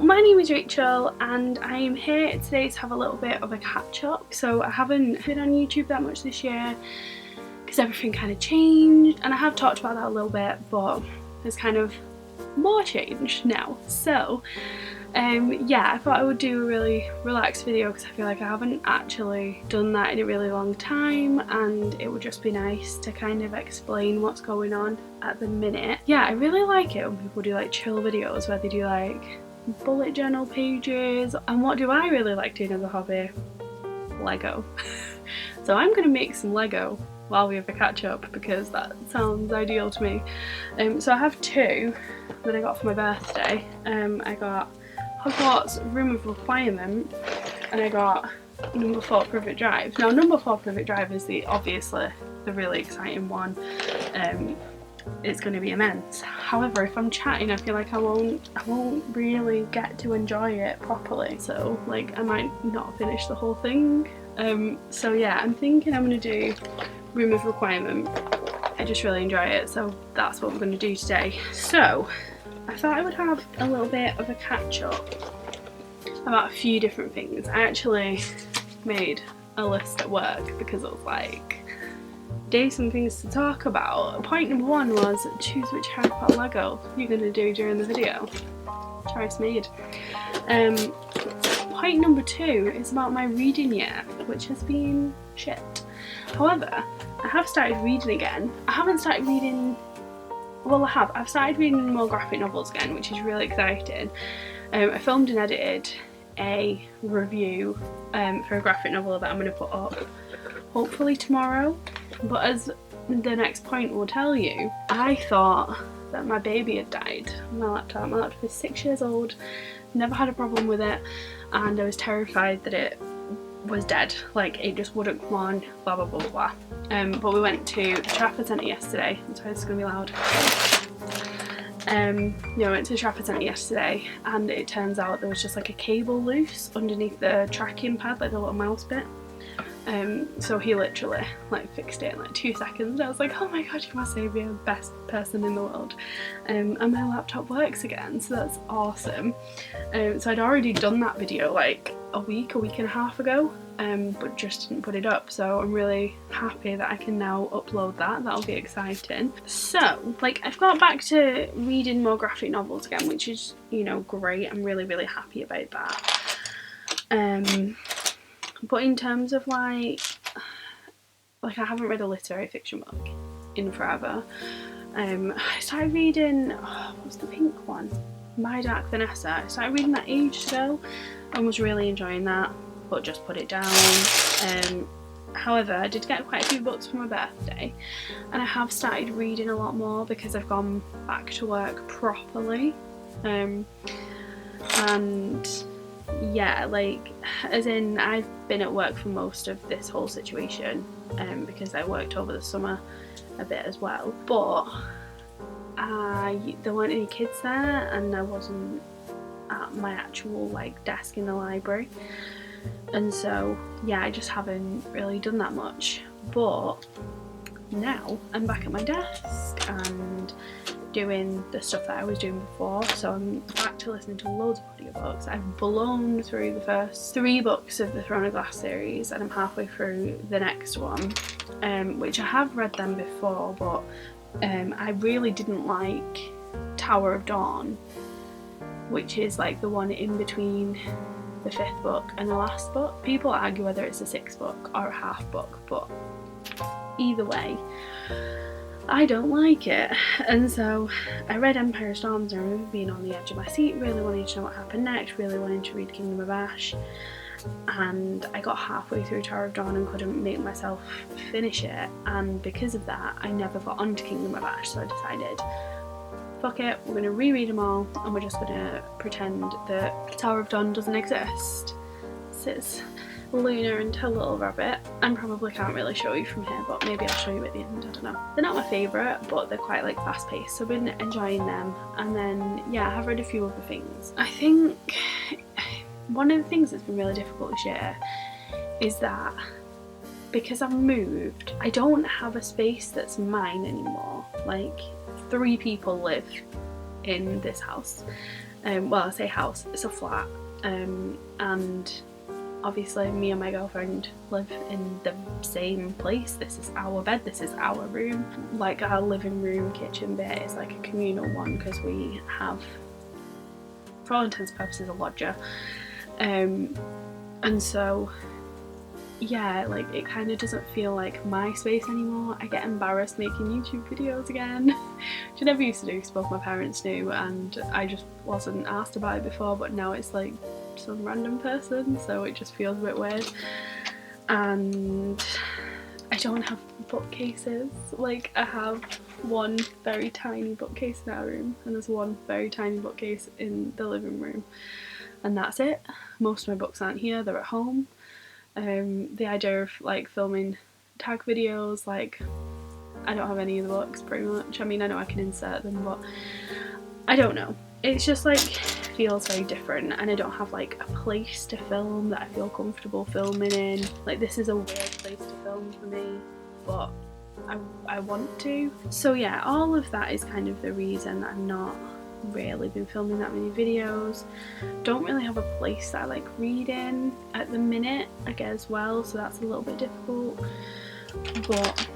my name is Rachel and I am here today to have a little bit of a catch up. So I haven't been on YouTube that much this year because everything kind of changed, and I have talked about that a little bit, but there's kind of more change now. So yeah, I thought I would do a really relaxed video because I feel like I haven't actually done that in a really long time, and it would just be nice to kind of explain what's going on at the minute. Yeah, I really like it when people do like chill videos where they do like bullet journal pages. And what do I really like doing as a hobby? Lego. So I'm gonna make some Lego while we have a catch up because that sounds ideal to me. So I have two that I got for my birthday. I got Hogwarts Room of Requirement and I got Number 4 Privet Drive. Now Number 4 Privet Drive is obviously the really exciting one. It's going to be immense. However, if I'm chatting I feel like I won't really get to enjoy it properly, so like I might not finish the whole thing. So yeah, I'm thinking I'm going to do Room of Requirement. I just really enjoy it, so that's what we're going to do today. So I thought I would have a little bit of a catch up about a few different things. I actually made a list at work because it was like, days and things to talk about. Point number 1 was choose which Harry Potter Lego you're going to do during the video. Choice made. Point number 2 is about my reading year, which has been shit. However, I have started reading again. I haven't started reading, well I have. I've started reading more graphic novels again, which is really exciting. I filmed and edited a review for a graphic novel that I'm going to put up hopefully tomorrow. But as the next point will tell you, I thought that my baby had died. My laptop is 6 years old, never had a problem with it, and I was terrified that it was dead, like it just wouldn't come on, blah blah blah blah. But we went to the Trafford Centre yesterday. I'm sorry, this is going to be loud. Yeah, I went to the Trafford Centre yesterday and it turns out there was just like a cable loose underneath the tracking pad, like the little mouse bit. So he literally like fixed it in like 2 seconds and I was like, oh my god, you're my saviour, best person in the world. And my laptop works again, so that's awesome. So I'd already done that video like a week and a half ago, but just didn't put it up, so I'm really happy that I can now upload that. That'll be exciting. So like I've got back to reading more graphic novels again, which is, you know, great. I'm really happy about that. But in terms of like I haven't read a literary fiction book in forever. I started reading, what's the pink one? My Dark Vanessa. I started reading that ages ago and was really enjoying that, but just put it down. However, I did get quite a few books for my birthday and I have started reading a lot more because I've gone back to work properly. And yeah, like as in I've been at work for most of this whole situation because I worked over the summer a bit as well, but there weren't any kids there and I wasn't at my actual like desk in the library, and so yeah, I just haven't really done that much. But now I'm back at my desk and doing the stuff that I was doing before, so I'm back to listening to loads of audiobooks. I've blown through the first 3 books of the Throne of Glass series and I'm halfway through the next one, which I have read them before, but I really didn't like Tower of Dawn, which is like the one in between the 5th book and the last book. People argue whether it's a 6th book or a half book, but either way I don't like it. And so I read Empire Storms and I remember being on the edge of my seat, really wanting to know what happened next, really wanting to read Kingdom of Ash, and I got halfway through Tower of Dawn and couldn't make myself finish it, and because of that I never got onto Kingdom of Ash, so I decided, fuck it, we're going to reread them all and we're just going to pretend that Tower of Dawn doesn't exist. It's Luna and her little rabbit, and probably can't really show you from here, but maybe I'll show you at the end, I don't know. They're not my favourite, but they're quite like fast paced, so I've been enjoying them. And then yeah, I have read a few other things. I think one of the things that's been really difficult this year is that because I've moved, I don't have a space that's mine anymore. Like 3 people live in this house Well, I say house, it's a flat, and obviously me and my girlfriend live in the same place. This is our bed, this is our room. Like our living room kitchen bit is like a communal one because we have, for all intents and purposes, a lodger. And so yeah, like it kind of doesn't feel like my space anymore. I get embarrassed making YouTube videos again, which I never used to do because both my parents knew and I just wasn't asked about it before, but now it's like some random person, so it just feels a bit weird. And I don't have bookcases. Like I have one very tiny bookcase in our room and there's one very tiny bookcase in the living room, and that's it. Most of my books aren't here, they're at home. The idea of like filming tag videos, like I don't have any of the books pretty much. I mean, I know I can insert them, but I don't know. It's just like feels very different, and I don't have like a place to film that I feel comfortable filming in. Like this is a weird place to film for me, but I want to. So yeah, all of that is kind of the reason that I've not really been filming that many videos. Don't really have a place that I like reading at the minute, I get as well, so that's a little bit difficult. But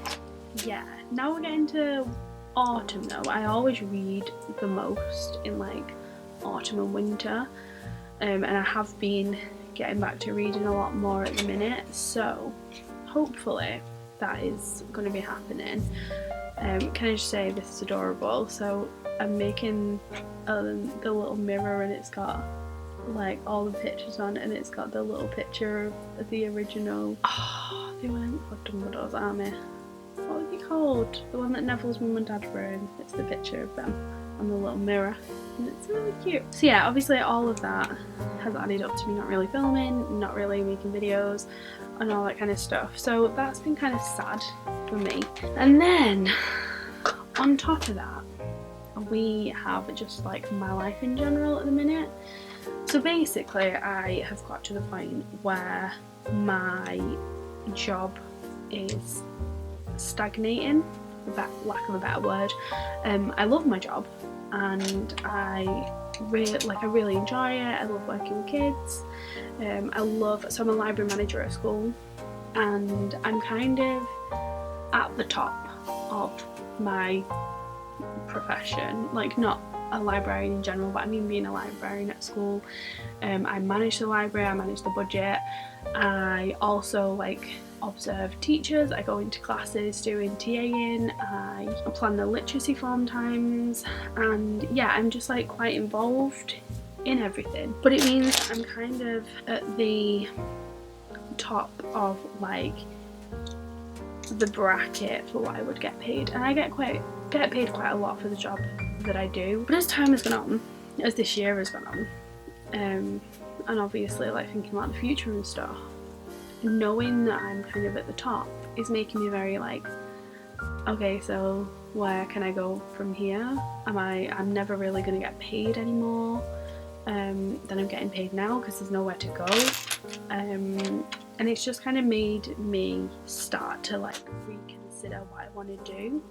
yeah, now we're getting to autumn though. I always read the most in like autumn and winter, and I have been getting back to reading a lot more at the minute, so hopefully that is going to be happening. Can I just say this is adorable? So I'm making the little mirror, and it's got like all the pictures on it, and it's got the little picture of the original. Oh, they weren't called Dumbledore's Army. What was it called? The one that Neville's mum and dad were in. It's the picture of them on the little mirror, and it's really cute. So yeah, obviously all of that has added up to me not really filming, not really making videos and all that kind of stuff. So that's been kind of sad for me. And then on top of that, we have just like my life in general at the minute. So basically I have got to the point where my job is stagnating, for lack of a better word. I love my job and I really enjoy it. I love working with kids. So I'm a library manager at school, and I'm kind of at the top of my profession, like not a librarian in general, but I mean being a librarian at school. I manage the library, I manage the budget, I also like observe teachers, I go into classes doing TAing, I plan the literacy form times, and yeah, I'm just like quite involved in everything. But it means I'm kind of at the top of like the bracket for what I would get paid, and I get paid quite a lot for the job that I do. But as time has gone on, as this year has gone on, and obviously like thinking about the future and stuff, knowing that I'm kind of at the top is making me very like, okay, so where can I go from here? I'm never really going to get paid anymore than I'm getting paid now, because there's nowhere to go. And it's just kind of made me start to like reconsider what I want to do.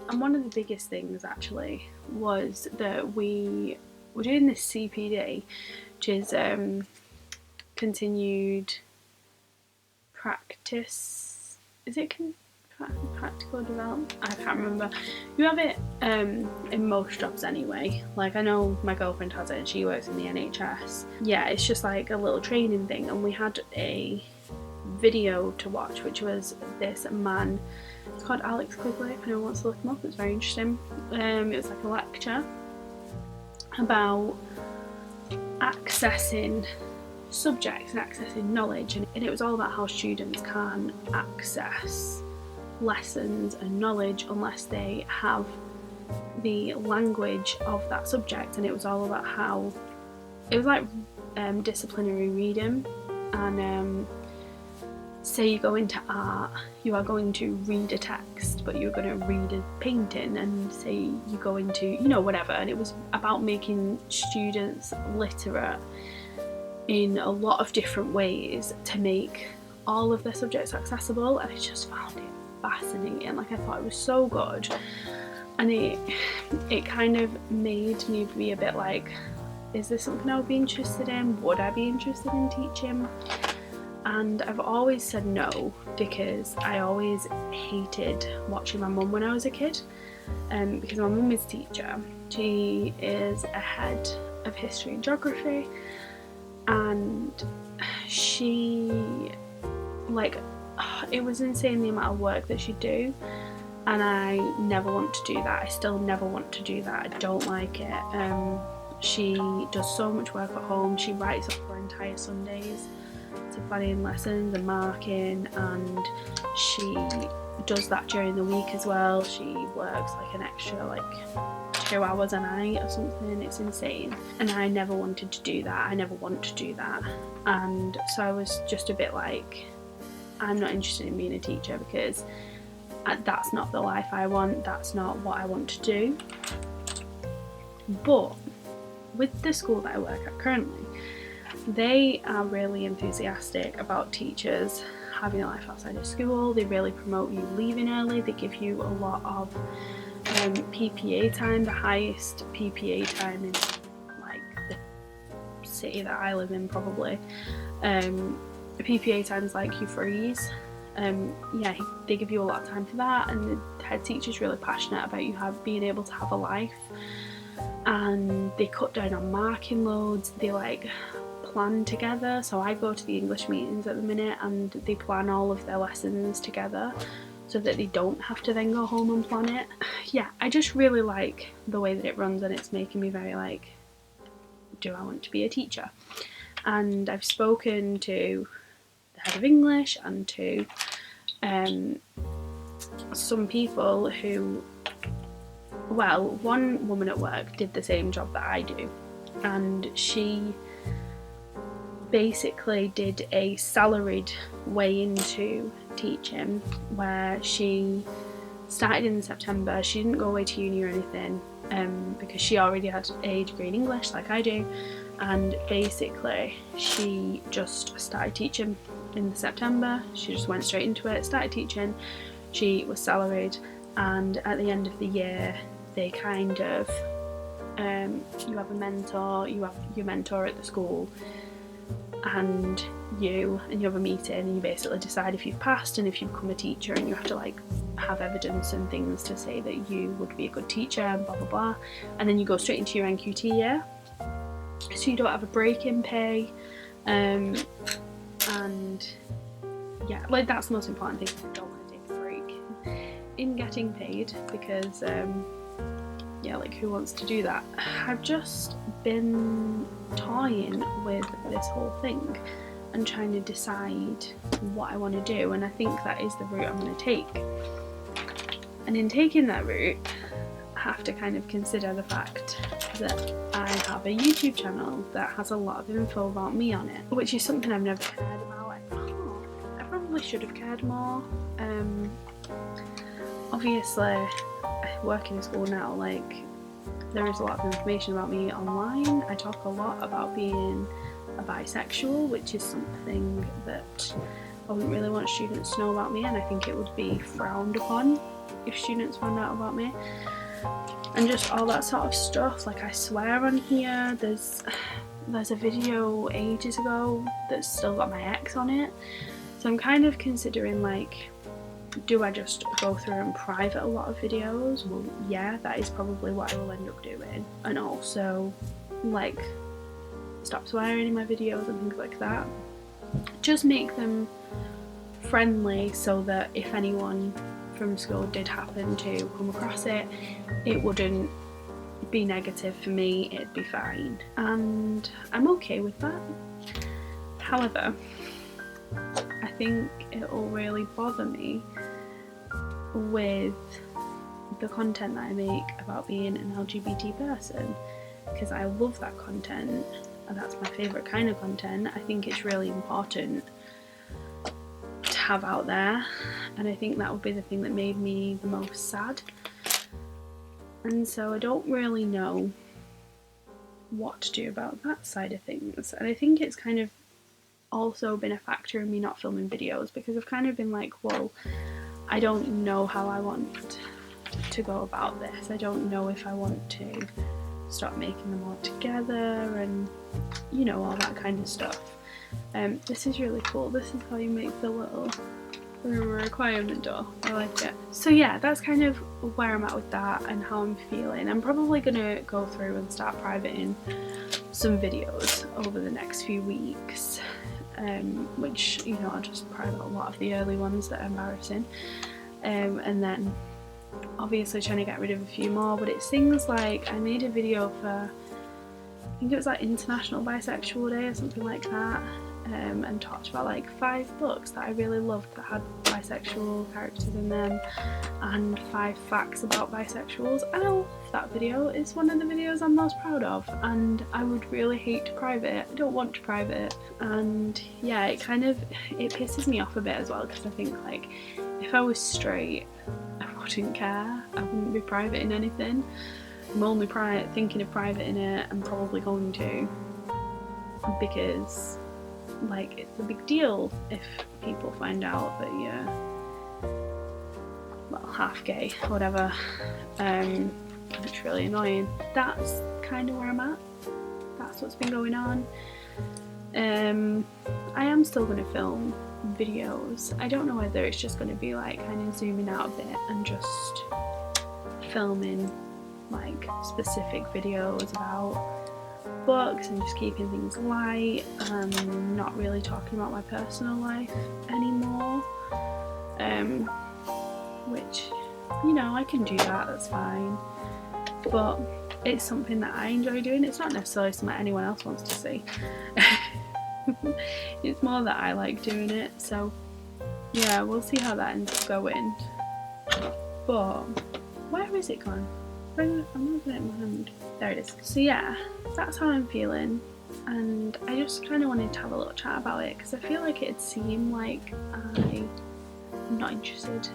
And one of the biggest things actually was that we were doing this CPD, which is continued practice. Is it practical development? I can't remember. You have it in most jobs anyway. Like I know my girlfriend has it and she works in the NHS. Yeah, it's just like a little training thing, and we had a video to watch, which was this man, it's called Alex Quigley, if anyone wants to look him up, it's very interesting. It was like a lecture about accessing subjects and accessing knowledge, and it was all about how students can't access lessons and knowledge unless they have the language of that subject. And it was all about how it was like disciplinary reading, and say you go into art, you are going to read a text, but you're going to read a painting, and say you go into, you know, whatever, and it was about making students literate in a lot of different ways to make all of their subjects accessible. And I just found it fascinating. Like I thought it was so good, and it kind of made me be a bit like, is this something I would be interested in? Would I be interested in teaching? And I've always said no, because I always hated watching my mum when I was a kid, because my mum is a teacher. She is a head of history and geography, and she, like, it was insane the amount of work that she'd do, and I never want to do that. I still never want to do that. I don't like it. She does so much work at home. She writes up her entire Sundays to planning lessons and marking, and she does that during the week as well. She works like an extra like 2 hours a night or something. It's insane, and I never wanted to do that. I never want to do that, and so I was just a bit like, I'm not interested in being a teacher, because that's not the life I want. That's not what I want to do. But with the school that I work at currently, they are really enthusiastic about teachers having a life outside of school. They really promote you leaving early. They give you a lot of PPA time, the highest PPA time in like the city that I live in probably. The PPA time is like your freeze. Yeah, they give you a lot of time for that, and the head teacher's really passionate about you being able to have a life, and they cut down on marking loads. They like plan together, so I go to the English meetings at the minute, and they plan all of their lessons together so that they don't have to then go home and plan it. Yeah, I just really like the way that it runs, and it's making me very like, do I want to be a teacher? And I've spoken to the head of English and to some people who, well, one woman at work did the same job that I do, and she basically did a salaried way into teaching, where she started in September. She didn't go away to uni or anything, because she already had a degree in English like I do, and basically she just started teaching in September. She just went straight into it, started teaching. She was salaried, and at the end of the year they kind of, you have a mentor, you have your mentor at the school, and you have a meeting, and you basically decide if you've passed and if you become a teacher, and you have to like have evidence and things to say that you would be a good teacher and blah blah blah, and then you go straight into your NQT year, so you don't have a break in pay, and yeah, like that's the most important thing. You don't want to take a break in getting paid, because yeah, like who wants to do that? I've just been toying with this whole thing and trying to decide what I want to do, and I think that is the route I'm going to take. And in taking that route, I have to kind of consider the fact that I have a YouTube channel that has a lot of info about me on it, which is something I've never cared about. I probably should have cared more. Obviously, I work in a school now, like there is a lot of information about me online. I talk a lot about being a bisexual, which is something that I wouldn't really want students to know about me, and I think it would be frowned upon if students found out about me. And just all that sort of stuff. Like I swear on here, there's a video ages ago that's still got my ex on it, so I'm kind of considering like, do I just go through and private a lot of videos? Well, yeah, that is probably what I will end up doing, and also like stop swearing in my videos and things like that. Just make them friendly, so that if anyone from school did happen to come across it, it wouldn't be negative for me, it'd be fine, and I'm okay with that. However, I think it'll really bother me with the content that I make about being an LGBT person, because I love that content and that's my favourite kind of content. I think it's really important to have out there, and I think that would be the thing that made me the most sad. And so I don't really know what to do about that side of things, and I think it's kind of also been a factor in me not filming videos, because I've kind of been like, well, I don't know how I want to go about this. I don't know if I want to stop making them all together and, you know, all that kind of stuff. This is really cool. This is how you make the little requirement door. I like it. So yeah, that's kind of where I'm at with that and how I'm feeling. I'm probably gonna go through and start privating some videos over the next few weeks, which, you know, I'll just private a lot of the early ones that are embarrassing, and then obviously trying to get rid of a few more. But it's things like, I made a video for, I think it was like International Bisexual Day or something like that, and talked about like 5 books that I really loved that had bisexual characters in them, and 5 facts about bisexuals, and I love that video. It's one of the videos I'm most proud of, and I would really hate to private it. I don't want to private it, and yeah, it pisses me off a bit as well, because I think like if I was straight I wouldn't care, I wouldn't be privating anything. I'm only thinking of privating it, I'm probably going to, because like it's a big deal if people find out that you're, well, half gay or whatever. It's really annoying. That's kind of where I'm at. That's what's been going on. I am still going to film videos. I don't know whether it's just going to be like kind of zooming out a bit and just filming like specific videos about books and just keeping things light and not really talking about my personal life anymore, which, you know, I can do that, that's fine, but it's something that I enjoy doing. It's not necessarily something anyone else wants to see. It's more that I like doing it, so yeah, we'll see how that ends up going. But where is it gone? I'm looking at my hand. There it is. So yeah, that's how I'm feeling, and I just kind of wanted to have a little chat about it, because I feel like it'd seem like I'm not interested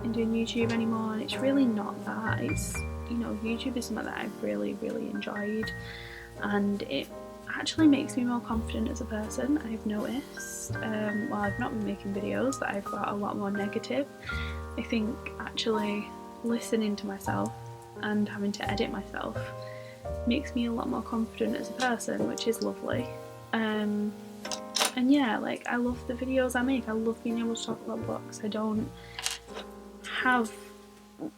in doing YouTube anymore, and it's really not that. It's, you know, YouTube is something that I've really enjoyed, and it actually makes me more confident as a person. I've noticed, while I've not been making videos, that I've got a lot more negative. I think actually listening to myself and having to edit myself makes me a lot more confident as a person, which is lovely. And yeah, like, I love the videos I make. I love being able to talk about books. I don't have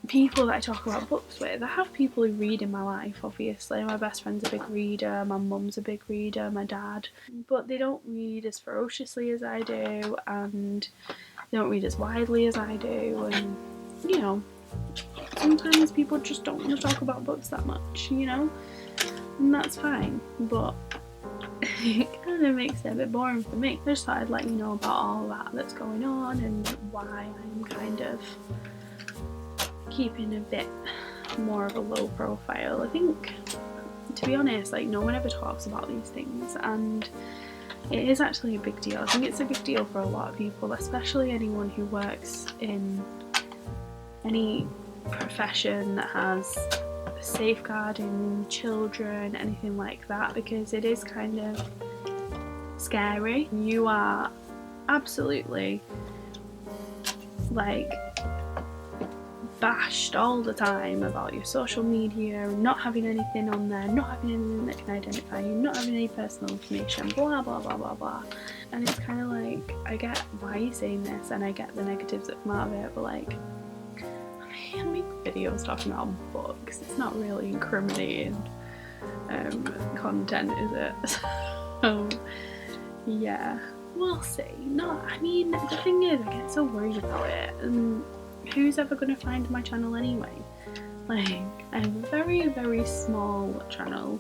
people that I talk about books with. I have people who read in my life, obviously. My best friend's a big reader, my mum's a big reader, my dad, but they don't read as ferociously as I do, and they don't read as widely as I do, and, you know, sometimes people just don't want to talk about books that much, you know, and that's fine, but it kind of makes it a bit boring for me. I just thought I'd let you know about all that that's going on and why I'm kind of keeping a bit more of a low profile. I think, to be honest, like, no one ever talks about these things, and it is actually a big deal. I think it's a big deal for a lot of people, especially anyone who works in any profession that has safeguarding children, anything like that, because it is kind of scary. You are absolutely like bashed all the time about your social media and not having anything on there, not having anything that can identify you, not having any personal information, blah blah blah blah blah. And it's kind of like, I get why you're saying this, and I get the negatives that come out of it, but like, I make videos talking about books. It's not really incriminating content, is it? So yeah, we'll see. No, I mean, the thing is, I get so worried about it, and who's ever going to find my channel anyway? Like, I have a very small channel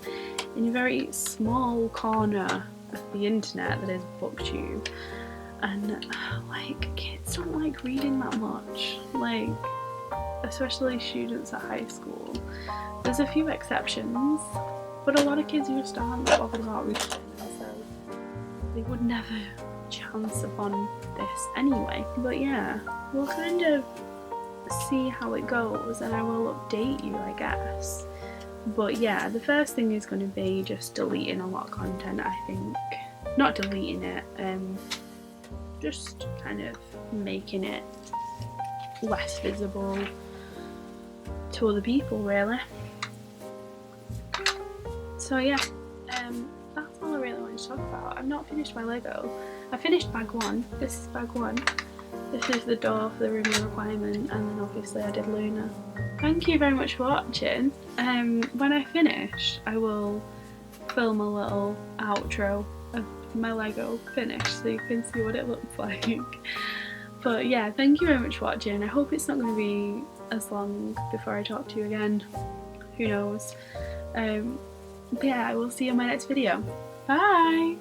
in a very small corner of the internet that is BookTube, and like, kids don't like reading that much, like, especially students at high school. There's a few exceptions, but a lot of kids just aren't bothered about reading, so they would never chance upon this anyway. But yeah, we'll kind of see how it goes, and I will update you, I guess. But yeah, the first thing is going to be just deleting a lot of content, I think. Not deleting it, just kind of making it less visible to other people, really. So yeah, that's all I really wanted to talk about. I've not finished my Lego. I finished bag 1. This is bag 1. This is the door for the room of requirement, and then obviously I did Luna. Thank you very much for watching. When I finish, I will film a little outro of my Lego finished so you can see what it looks like. But yeah, thank you very much for watching. I hope it's not going to be as long before I talk to you again. Who knows? But yeah, I will see you in my next video. Bye!